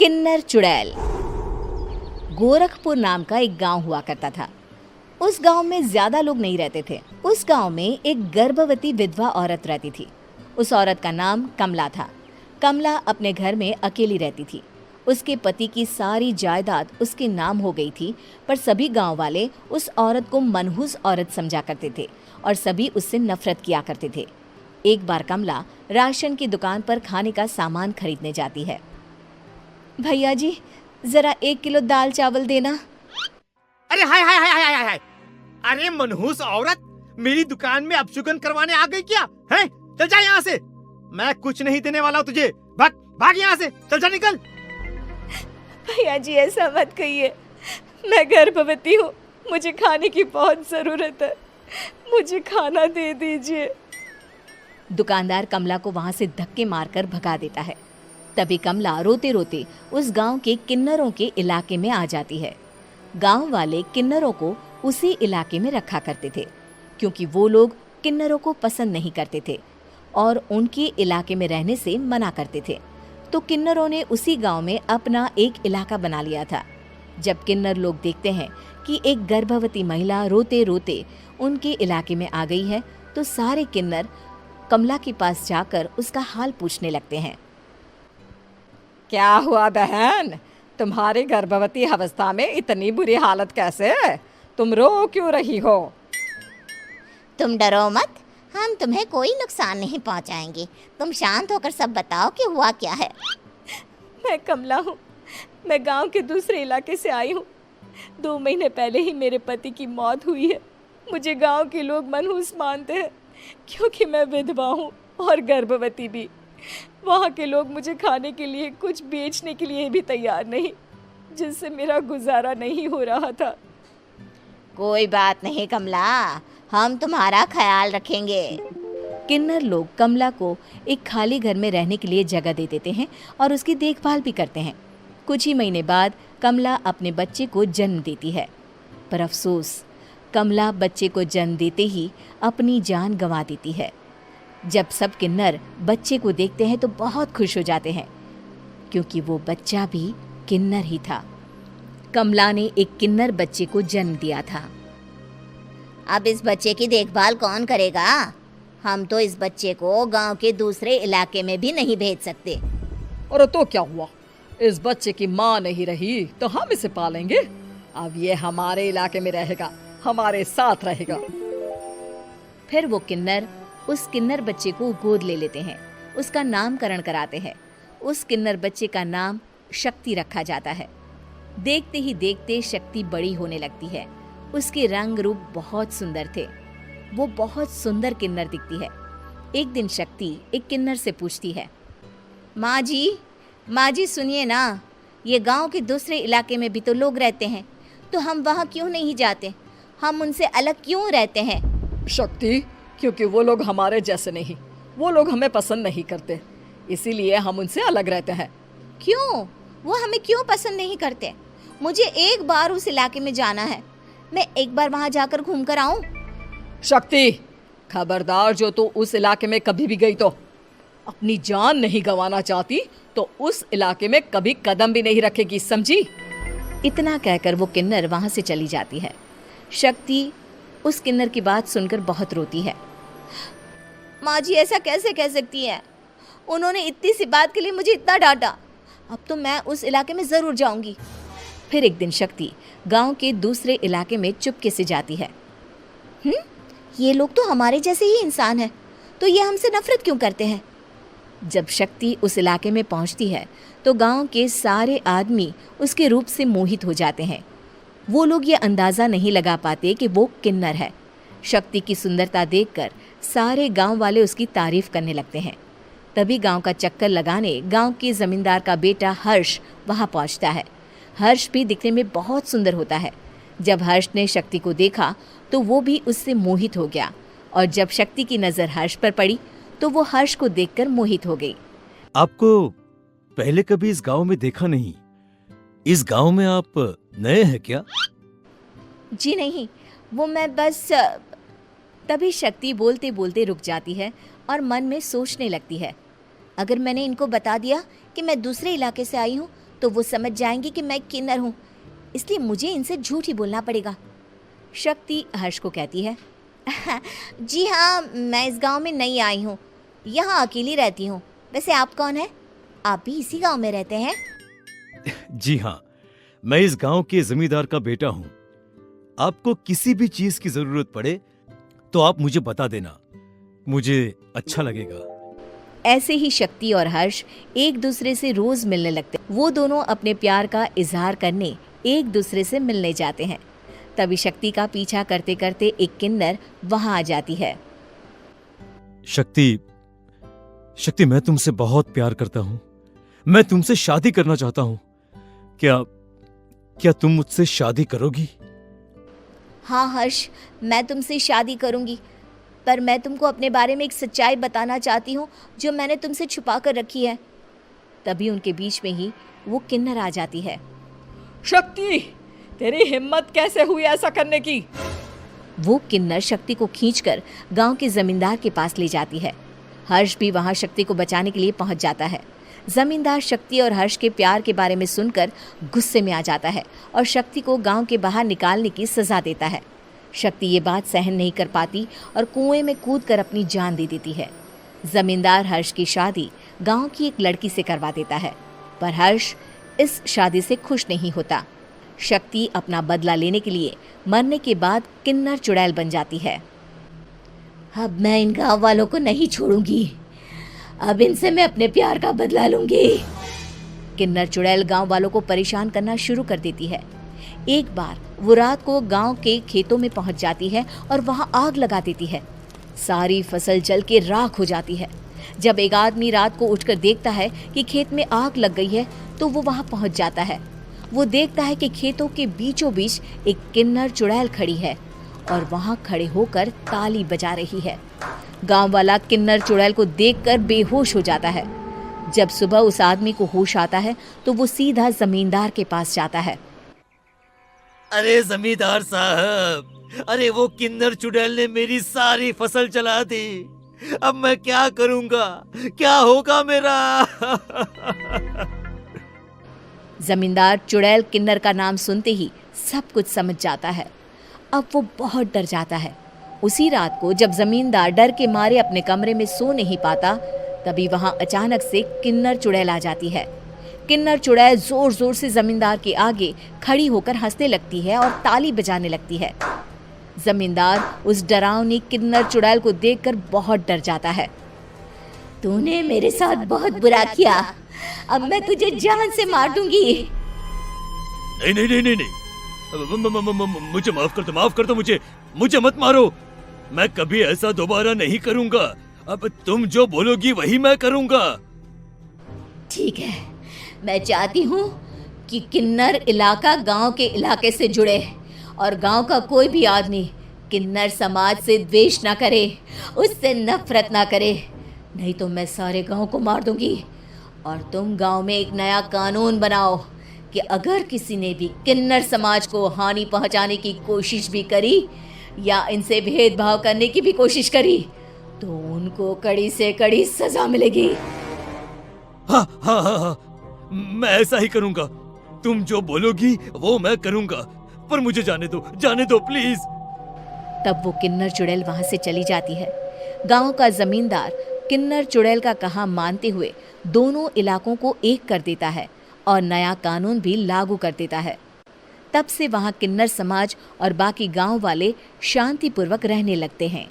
किन्नर चुड़ैल। गोरखपुर नाम का एक गांव हुआ करता था। उस गांव में ज्यादा लोग नहीं रहते थे। उस गांव में एक गर्भवती विधवा औरत रहती थी। उस औरत का नाम कमला था। कमला अपने घर में अकेली रहती थी। उसके पति की सारी जायदाद उसके नाम हो गई थी, पर सभी गांव वाले उस औरत को मनहूस औरत समझा करते थे और सभी उससे नफरत किया करते थे। एक बार कमला राशन की दुकान पर खाने का सामान खरीदने जाती है। भैया जी, जरा 1 किलो दाल चावल देना। अरे हाय हाय हाय हाय हाय हाय! अरे मनहूस औरत, मेरी दुकान में अपशुगन करवाने आ गई क्या? हैं? चल जा यहाँ से। मैं कुछ नहीं देने वाला हूँ तुझे। भाग भाग यहाँ से, चल जा, निकल। भैया जी, ऐसा मत कहिए। मैं गर्भवती हूँ, मुझे खाने की बहुत जरूरत है। मुझे खाना दे दीजिए। दुकानदार कमला को वहां से धक्के मारकर भगा देता है। तभी कमला रोते रोते उस गांव के किन्नरों के इलाके में आ जाती है। गांव वाले किन्नरों को उसी इलाके में रखा करते थे, क्योंकि वो लोग किन्नरों को पसंद नहीं करते थे और उनके इलाके में रहने से मना करते थे। तो किन्नरों ने उसी गांव में अपना एक इलाका बना लिया था। जब किन्नर लोग देखते हैं कि एक गर्भवती महिला रोते रोते उनके इलाके में आ गई है, तो सारे किन्नर कमला के पास जाकर उसका हाल पूछने लगते हैं। क्या हुआ बहन, तुम्हारी गर्भवती अवस्था में इतनी बुरी हालत कैसे है? तुम रो क्यों रही हो? तुम डरो मत, हम तुम्हें कोई नुकसान नहीं पहुंचाएंगे। तुम शांत होकर सब बताओ कि हुआ क्या है। मैं कमला हूँ। मैं गांव के दूसरे इलाके से आई हूँ। 2 महीने पहले ही मेरे पति की मौत हुई है। मुझे गांव के लोग मनहूस मानते हैं, क्योंकि मैं विधवा हूँ और गर्भवती भी। वहाँ के लोग मुझे खाने के लिए कुछ बेचने के लिए भी तैयार नहीं, जिससे मेरा गुजारा नहीं हो रहा था। कोई बात नहीं कमला, हम तुम्हारा ख्याल रखेंगे। किन्नर लोग कमला को एक खाली घर में रहने के लिए जगह दे देते हैं और उसकी देखभाल भी करते हैं। कुछ ही महीने बाद कमला अपने बच्चे को जन्म देती है, पर अफसोस, कमला बच्चे को जन्म देते ही अपनी जान गंवा देती है। जब सब किन्नर बच्चे को देखते हैं तो बहुत खुश हो जाते हैं, क्योंकि वो बच्चा भी किन्नर ही था। कमला ने एक किन्नर बच्चे को जन्म दिया था। अब इस बच्चे की देखभाल कौन करेगा? हम तो इस बच्चे को गांव के दूसरे इलाके में भी नहीं भेज सकते। और तो क्या हुआ, इस बच्चे की माँ नहीं रही तो हम इसे पालेंगे। अब ये हमारे इलाके में रहेगा, हमारे साथ रहेगा। फिर वो किन्नर उस किन्नर बच्चे को गोद ले लेते हैं, उसका नामकरण कराते हैं। उस किन्नर बच्चे का नाम शक्ति रखा जाता है। देखते ही देखते शक्ति बड़ी होने लगती है। उसके रंग रूप बहुत सुंदर थे। वो बहुत सुंदर किन्नर दिखती है। एक दिन शक्ति एक किन्नर से पूछती है, माँ जी सुनिए ना, ये गांव के दूसरे इलाके में भी तो लोग रहते हैं, तो हम वहाँ क्यों नहीं जाते? हम उनसे अलग क्यों रहते हैं? शक्ति, क्योंकि वो लोग हमारे जैसे नहीं, वो लोग हमें पसंद नहीं करते, इसीलिए हम उनसे अलग रहते हैं। क्यों? वो हमें क्यों पसंद नहीं करते? मुझे एक बार उस इलाके में जाना है। मैं एक बार वहाँ जाकर घूम कर आऊँ। शक्ति, खबरदार, जो तू उस इलाके में कभी भी गई तो अपनी जान नहीं गंवाना चाहती तो उस इलाके में कभी कदम भी नहीं रखेगी, समझी? इतना कहकर वो किन्नर वहाँ से चली जाती है। शक्ति उस किन्नर की बात सुनकर बहुत रोती है। माँ जी, ऐसा कैसे कह सकती हैं? उन्होंने इतनी सी बात के लिए मुझे इतना डांटा। अब तो मैं उस इलाके में ज़रूर जाऊंगी। फिर एक दिन शक्ति गांव के दूसरे इलाके में चुपके से जाती है। ये लोग तो हमारे जैसे ही इंसान हैं, तो ये हमसे नफरत क्यों करते हैं? जब शक्ति उस इलाके में पहुंचती है तो गांव के सारे आदमी उसके रूप से मोहित हो जाते हैं। वो लोग ये अंदाज़ा नहीं लगा पाते कि वो किन्नर है। शक्ति की सुंदरता देखकर सारे गांव वाले उसकी तारीफ करने लगते हैं। तभी गांव का चक्कर लगाने गांव के जमींदार का बेटा हर्ष वहां पहुंचता है। हर्ष भी दिखने में बहुत सुंदर होता है। जब हर्ष ने शक्ति को देखा तो वो भी उससे मोहित हो गया, और जब शक्ति की नज़र हर्ष पर पड़ी तो वो हर्ष को देखकर मोहित हो गई। आपको पहले कभी इस गांव में देखा नहीं। इस गांव में आप नए हैं क्या? जी नहीं, वो मैं बस। तभी शक्ति बोलते बोलते रुक जाती है और मन में सोचने लगती है, अगर मैंने इनको बता दिया कि मैं दूसरे इलाके से आई हूँ तो वो समझ जाएंगे कि मैं किन्नर हूँ, इसलिए मुझे इनसे झूठ ही बोलना पड़ेगा। शक्ति हर्ष को कहती है, जी हाँ, मैं इस गांव में नई आई हूँ, यहाँ अकेली रहती हूँ। वैसे आप कौन है? आप भी इसी गांव में रहते हैं? जी हाँ, मैं इस गांव के जमींदार का बेटा हूँ। आपको किसी भी चीज की जरूरत पड़े तो आप मुझे बता देना, मुझे अच्छा लगेगा। ऐसे ही शक्ति और हर्ष एक दूसरे से रोज मिलने लगते। वो दोनों अपने प्यार का इजहार करने एक दूसरे से मिलने जाते हैं। तभी शक्ति का पीछा करते करते एक किन्नर वहां आ जाती है। शक्ति, शक्ति, मैं तुमसे बहुत प्यार करता हूँ। मैं तुमसे शादी करना चाहता हूँ। क्या तुम मुझसे शादी करोगी? हाँ हर्ष, मैं तुमसे शादी करूँगी, पर मैं तुमको अपने बारे में एक सच्चाई बताना चाहती हूँ जो मैंने तुमसे छुपा कर रखी है। तभी उनके बीच में ही वो किन्नर आ जाती है। शक्ति, तेरी हिम्मत कैसे हुई ऐसा करने की? वो किन्नर शक्ति को खींचकर गांव के जमींदार के पास ले जाती है। हर्ष भी वहां शक्ति को बचाने के लिए पहुंच जाता है। जमींदार शक्ति और हर्ष के प्यार के बारे में सुनकर गुस्से में आ जाता है और शक्ति को गांव के बाहर निकालने की सजा देता है। शक्ति ये बात सहन नहीं कर पाती और कुएं में कूदकर अपनी जान दे देती है। जमींदार हर्ष की शादी गांव की एक लड़की से करवा देता है, पर हर्ष इस शादी से खुश नहीं होता। शक्ति अपना बदला लेने के लिए मरने के बाद किन्नर चुड़ैल बन जाती है। अब मैं इन गाँव वालों को नहीं छोड़ूंगी, अब इनसे मैं अपने प्यार का बदला लूंगी। किन्नर चुड़ैल गांव वालों को परेशान करना शुरू कर देती है। एक बार वो रात को गांव के खेतों में पहुंच जाती है और वहां आग लगा देती है। सारी फसल जल के राख हो जाती है। जब एक आदमी रात को उठकर देखता है कि खेत में आग लग गई है तो वो वहां पहुंच जाता है। वो देखता है कि खेतों के बीचों बीच एक किन्नर चुड़ैल खड़ी है और वहां खड़े होकर ताली बजा रही है। गांव वाला किन्नर चुड़ैल को देखकर बेहोश हो जाता है। जब सुबह उस आदमी को होश आता है तो वो सीधा जमींदार के पास जाता है। अरे जमींदार साहब, अरे वो किन्नर चुड़ैल ने मेरी सारी फसल जला दी। अब मैं क्या करूंगा? क्या होगा मेरा? जमींदार चुड़ैल किन्नर का नाम सुनते ही सब कुछ समझ जाता है। अब वो बहुत डर जाता है। उसी रात को जब जमींदार डर के मारे अपने कमरे में सो नहीं पाता, तभी वहां अचानक से किन्नर चुड़ैल आ जाती है। किन्नर चुड़ैल जोर जोर से जमींदार के आगे खड़ी होकर हंसने लगती है और ताली बजाने लगती है। जमींदार उस डरावनी किन्नर चुड़ैल को देखकर बहुत डर जाता है। तूने मेरे साथ बहुत बुरा किया, अब मैं तुझे जान से मार दूंगी। नहीं नहीं नहीं नहीं नहीं, मुझे माफ कर दो, मुझे मत मारो। मैं कभी ऐसा दोबारा नहीं करूंगा। अब तुम जो बोलोगी वही मैं करूंगा। ठीक है, मैं चाहती हूँ कि किन्नर इलाका गांव के इलाके से जुड़े और गांव का कोई भी आदमी किन्नर समाज से द्वेष ना करे, उससे नफरत ना करे, नहीं तो मैं सारे गांव को मार दूंगी। और तुम गांव में एक नया कानून बनाओ कि अगर किसी ने भी किन्नर समाज को हानि पहुंचाने की कोशिश भी करी या इनसे भेदभाव करने की भी कोशिश करी तो उनको कड़ी से कड़ी सजा मिलेगी। हाँ हाँ हाँ हाँ, मैं ऐसा ही करूंगा। तुम जो बोलोगी वो मैं करूंगा, पर मुझे जाने दो प्लीज। तब वो किन्नर चुड़ैल वहां से चली जाती है। गांव का जमींदार किन्नर चुड़ैल का कहा मानते हुए दोनों इलाकों को एक कर देता है और नया कानून भी लागू कर देता है। तब से वहां किन्नर समाज और बाकी गांव वाले शांतिपूर्वक रहने लगते हैं।